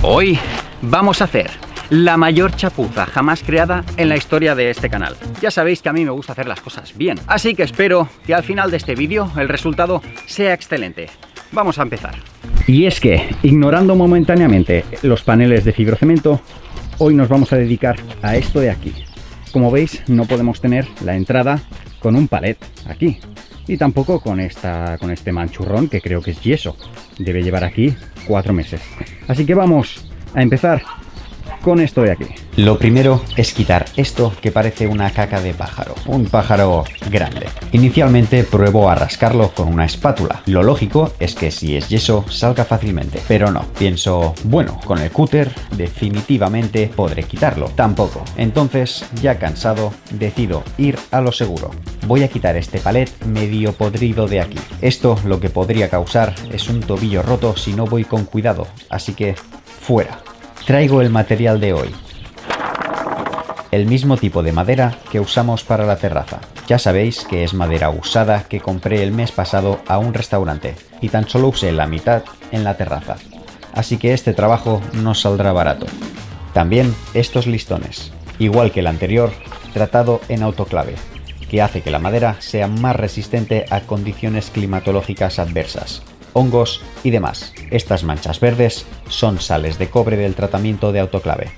Hoy vamos a hacer la mayor chapuza jamás creada en la historia de este canal. Ya sabéis que a mí me gusta hacer las cosas bien, así que espero que al final de este vídeo el resultado sea excelente. Vamos a empezar. Y es que, ignorando momentáneamente los paneles de fibrocemento, hoy nos vamos a dedicar a esto de aquí. Como veis, no podemos tener la entrada con un palet aquí. Y tampoco con este manchurrón que creo que es yeso. Debe llevar aquí 4 meses. Así que vamos a empezar con esto de aquí. Lo primero es quitar esto que parece una caca de pájaro, un pájaro grande. Inicialmente pruebo a rascarlo con una espátula. Lo lógico es que si es yeso salga fácilmente, pero no. Pienso, bueno, con el cúter definitivamente podré quitarlo. Tampoco. Entonces, ya cansado, decido ir a lo seguro. Voy a quitar este palet medio podrido de aquí. Esto lo que podría causar es un tobillo roto si no voy con cuidado, así que fuera. Traigo el material de hoy. El mismo tipo de madera que usamos para la terraza. Ya sabéis que es madera usada que compré el mes pasado a un restaurante y tan solo usé la mitad en la terraza. Así que este trabajo nos saldrá barato. También estos listones, igual que el anterior, tratado en autoclave, que hace que la madera sea más resistente a condiciones climatológicas adversas, hongos y demás. Estas manchas verdes son sales de cobre del tratamiento de autoclave.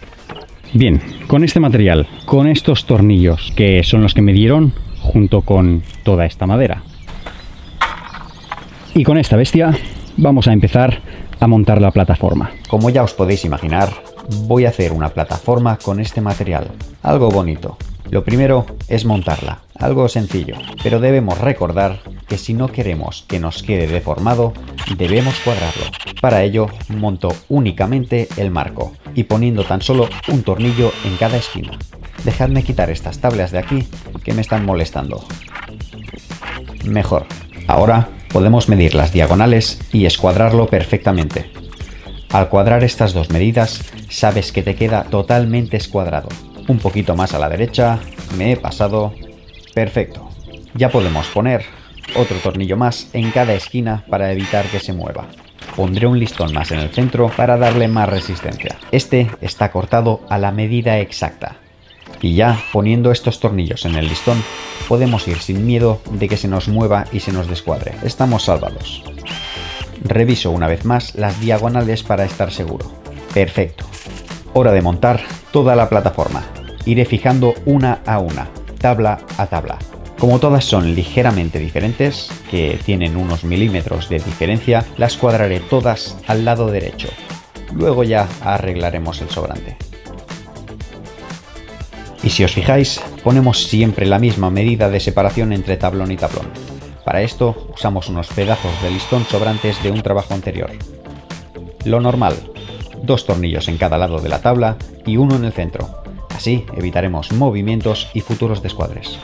Bien, con este material, con estos tornillos que son los que me dieron junto con toda esta madera y con esta bestia, vamos a empezar a montar la plataforma. Como ya os podéis imaginar, voy a hacer una plataforma con este material, algo bonito. Lo primero es montarla, algo sencillo, pero debemos recordar que si no queremos que nos quede deformado, debemos cuadrarlo. Para ello, monto únicamente el marco y poniendo tan solo un tornillo en cada esquina. Dejadme quitar estas tablas de aquí que me están molestando. Mejor. Ahora podemos medir las diagonales y escuadrarlo perfectamente. Al cuadrar estas dos medidas, sabes que te queda totalmente escuadrado. Un poquito más a la derecha, me he pasado. Perfecto. Ya podemos poner otro tornillo más en cada esquina para evitar que se mueva. Pondré un listón más en el centro para darle más resistencia. Este está cortado a la medida exacta. Y ya poniendo estos tornillos en el listón, podemos ir sin miedo de que se nos mueva y se nos descuadre. Estamos salvados. Reviso una vez más las diagonales para estar seguro. Perfecto. Hora de montar toda la plataforma. Iré fijando una a una, tabla a tabla. Como todas son ligeramente diferentes, que tienen unos milímetros de diferencia, las cuadraré todas al lado derecho. Luego ya arreglaremos el sobrante. Y si os fijáis, ponemos siempre la misma medida de separación entre tablón y tablón. Para esto usamos unos pedazos de listón sobrantes de un trabajo anterior. Lo normal, 2 tornillos en cada lado de la tabla y uno en el centro. Así evitaremos movimientos y futuros descuadres.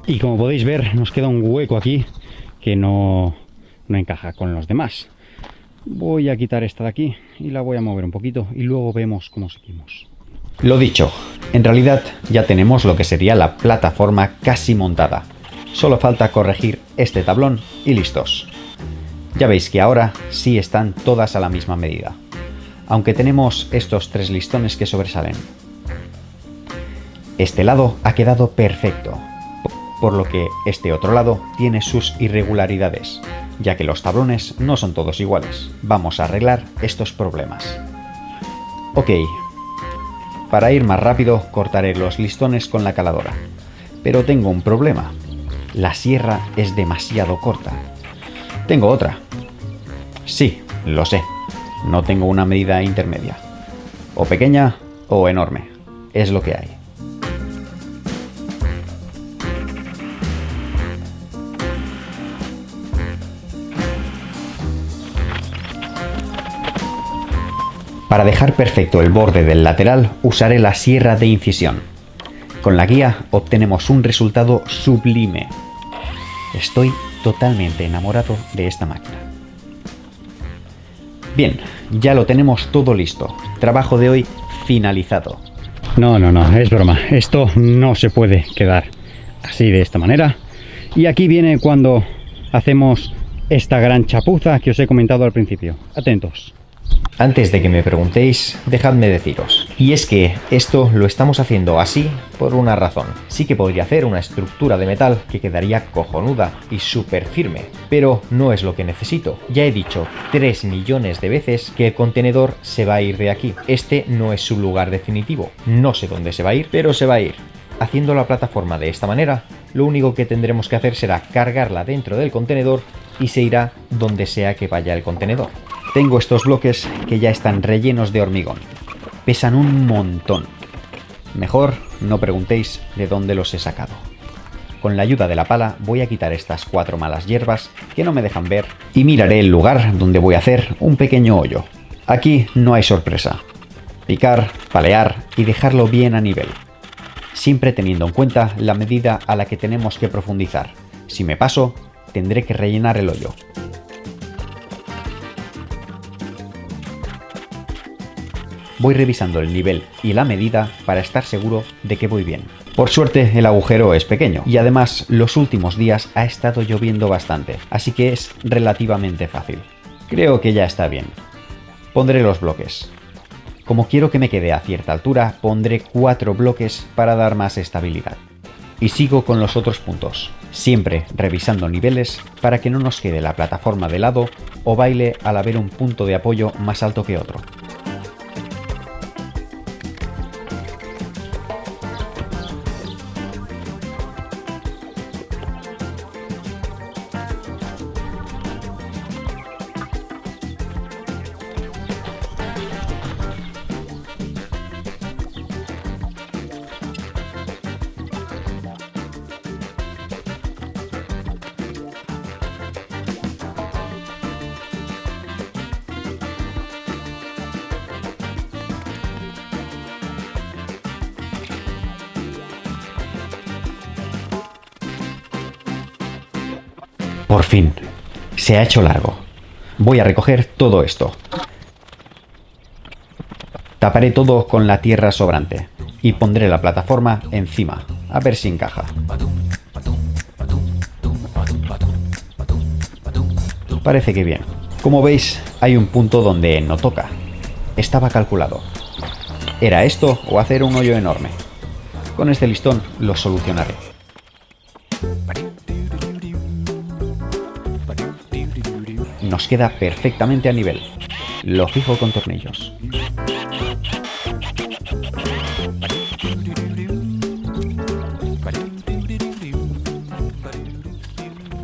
Y como podéis ver, nos queda un hueco aquí que no encaja con los demás. Voy a quitar esta de aquí y la voy a mover un poquito y luego vemos cómo seguimos. Lo dicho, en realidad ya tenemos lo que sería la plataforma casi montada. Solo falta corregir este tablón y listos. Ya veis que ahora sí están todas a la misma medida, aunque tenemos estos 3 listones que sobresalen. Este lado ha quedado perfecto, por lo que este otro lado tiene sus irregularidades, ya que los tablones no son todos iguales. Vamos a arreglar estos problemas. Ok, para ir más rápido cortaré los listones con la caladora, pero tengo un problema. La sierra es demasiado corta. Tengo otra. Sí, lo sé. No tengo una medida intermedia. O pequeña o enorme. Es lo que hay. Para dejar perfecto el borde del lateral, usaré la sierra de incisión. Con la guía obtenemos un resultado sublime. Estoy totalmente enamorado de esta máquina. Bien, ya lo tenemos todo listo. Trabajo de hoy finalizado. No, es broma. Esto no se puede quedar así de esta manera. Y aquí viene cuando hacemos esta gran chapuza que os he comentado al principio. Atentos. Antes de que me preguntéis, dejadme deciros. Y es que esto lo estamos haciendo así por una razón. Sí que podría hacer una estructura de metal que quedaría cojonuda y súper firme, pero no es lo que necesito. Ya he dicho 3 millones de veces que el contenedor se va a ir de aquí. Este no es su lugar definitivo. No sé dónde se va a ir, pero se va a ir. Haciendo la plataforma de esta manera, lo único que tendremos que hacer será cargarla dentro del contenedor y se irá donde sea que vaya el contenedor. Tengo estos bloques que ya están rellenos de hormigón. Pesan un montón. Mejor no preguntéis de dónde los he sacado. Con la ayuda de la pala voy a quitar estas 4 malas hierbas que no me dejan ver y miraré el lugar donde voy a hacer un pequeño hoyo. Aquí no hay sorpresa. Picar, palear y dejarlo bien a nivel. Siempre teniendo en cuenta la medida a la que tenemos que profundizar. Si me paso, tendré que rellenar el hoyo. Voy revisando el nivel y la medida para estar seguro de que voy bien. Por suerte el agujero es pequeño y además los últimos días ha estado lloviendo bastante, así que es relativamente fácil. Creo que ya está bien. Pondré los bloques. Como quiero que me quede a cierta altura, pondré 4 bloques para dar más estabilidad. Y sigo con los otros puntos, siempre revisando niveles para que no nos quede la plataforma de lado o baile al haber un punto de apoyo más alto que otro. Por fin, se ha hecho largo. Voy a recoger todo esto. Taparé todo con la tierra sobrante y pondré la plataforma encima, a ver si encaja. Parece que bien. Como veis, hay un punto donde no toca. Estaba calculado. ¿Era esto o hacer un hoyo enorme? Con este listón lo solucionaré. Nos queda perfectamente a nivel. Lo fijo con tornillos.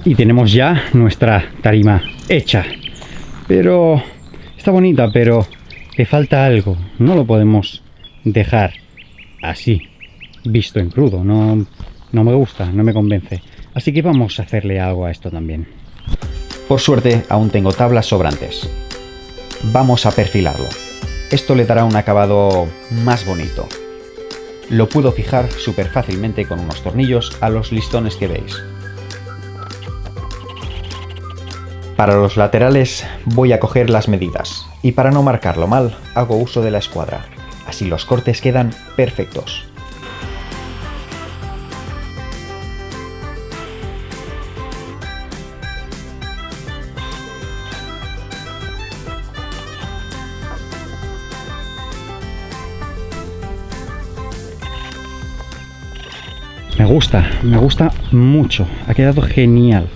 Y tenemos ya nuestra tarima hecha. Pero está bonita, pero le falta algo. No lo podemos dejar así, visto en crudo. No me gusta, no me convence. Así que vamos a hacerle algo a esto también. Por suerte, aún tengo tablas sobrantes. Vamos a perfilarlo. Esto le dará un acabado más bonito. Lo puedo fijar súper fácilmente con unos tornillos a los listones que veis. Para los laterales voy a coger las medidas y para no marcarlo mal hago uso de la escuadra. Así los cortes quedan perfectos. Me gusta mucho, ha quedado genial.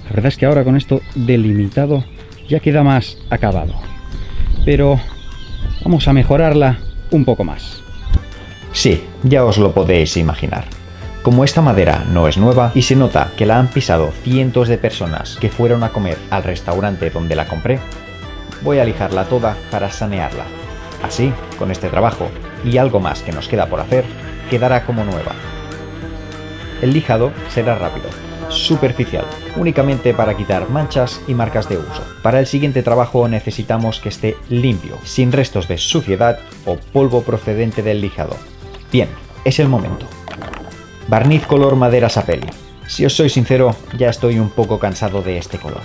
La verdad es que ahora con esto delimitado ya queda más acabado. Pero vamos a mejorarla un poco más. Sí, ya os lo podéis imaginar. Como esta madera no es nueva y se nota que la han pisado cientos de personas que fueron a comer al restaurante donde la compré, voy a lijarla toda para sanearla. Así, con este trabajo y algo más que nos queda por hacer, quedará como nueva. El lijado será rápido, superficial, únicamente para quitar manchas y marcas de uso. Para el siguiente trabajo necesitamos que esté limpio, sin restos de suciedad o polvo procedente del lijado. Bien, es el momento. Barniz color madera sapelli. Si os soy sincero, ya estoy un poco cansado de este color.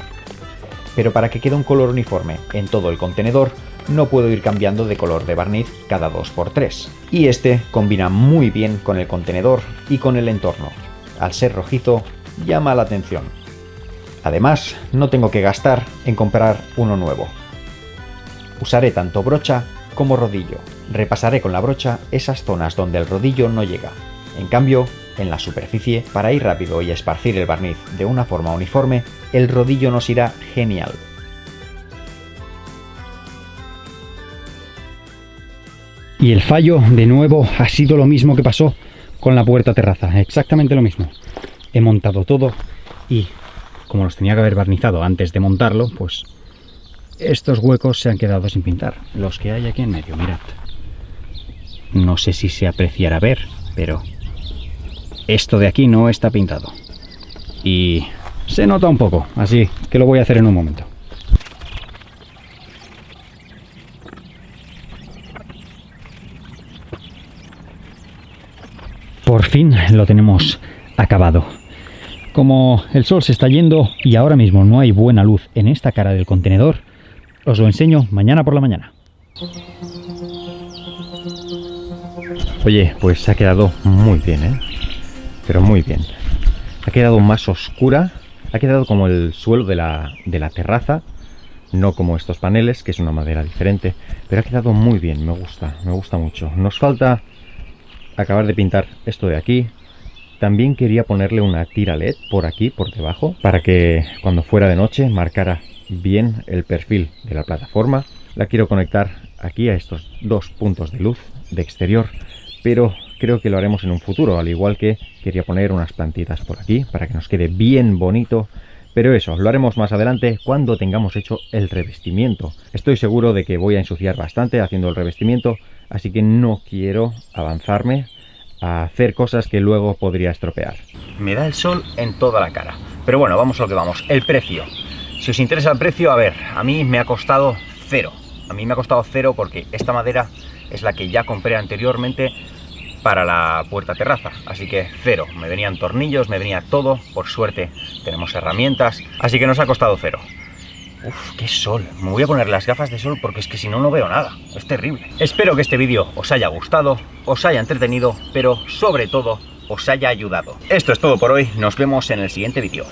Pero para que quede un color uniforme en todo el contenedor, no puedo ir cambiando de color de barniz cada 2×3. Y este combina muy bien con el contenedor y con el entorno. Al ser rojizo, llama la atención. Además, no tengo que gastar en comprar uno nuevo. Usaré tanto brocha como rodillo. Repasaré con la brocha esas zonas donde el rodillo no llega. En cambio, en la superficie, para ir rápido y esparcir el barniz de una forma uniforme, el rodillo nos irá genial. Y el fallo, de nuevo, ha sido lo mismo que pasó con la puerta terraza, exactamente lo mismo. He montado todo y, como los tenía que haber barnizado antes de montarlo, pues estos huecos se han quedado sin pintar. Los que hay aquí en medio, mirad. No sé si se apreciará ver, pero esto de aquí no está pintado. Y se nota un poco, así que lo voy a hacer en un momento. Por fin lo tenemos acabado. Como el sol se está yendo y ahora mismo no hay buena luz en esta cara del contenedor, os lo enseño mañana por la mañana. Oye, pues ha quedado muy bien, ¿eh? Pero muy bien. Ha quedado más oscura, ha quedado como el suelo de la terraza, no como estos paneles, que es una madera diferente, pero ha quedado muy bien, me gusta mucho. Nos falta acabar de pintar esto de aquí. También quería ponerle una tira LED por aquí, por debajo, para que cuando fuera de noche marcara bien el perfil de la plataforma. La quiero conectar aquí a estos dos puntos de luz de exterior, pero creo que lo haremos en un futuro, al igual que quería poner unas plantitas por aquí para que nos quede bien bonito. Pero eso, lo haremos más adelante cuando tengamos hecho el revestimiento. Estoy seguro de que voy a ensuciar bastante haciendo el revestimiento, así que no quiero avanzarme a hacer cosas que luego podría estropear. Me da el sol en toda la cara. Pero bueno, vamos a lo que vamos. El precio. Si os interesa el precio, a ver, a mí me ha costado cero. A mí me ha costado cero porque esta madera es la que ya compré anteriormente para la puerta terraza, así que cero. Me venían tornillos, me venía todo. Por suerte tenemos herramientas, así que nos ha costado cero. Uf, qué sol. Me voy a poner las gafas de sol porque es que si no, no veo nada. Es terrible. Espero que este vídeo os haya gustado, os haya entretenido, pero sobre todo os haya ayudado. Esto es todo por hoy. Nos vemos en el siguiente vídeo.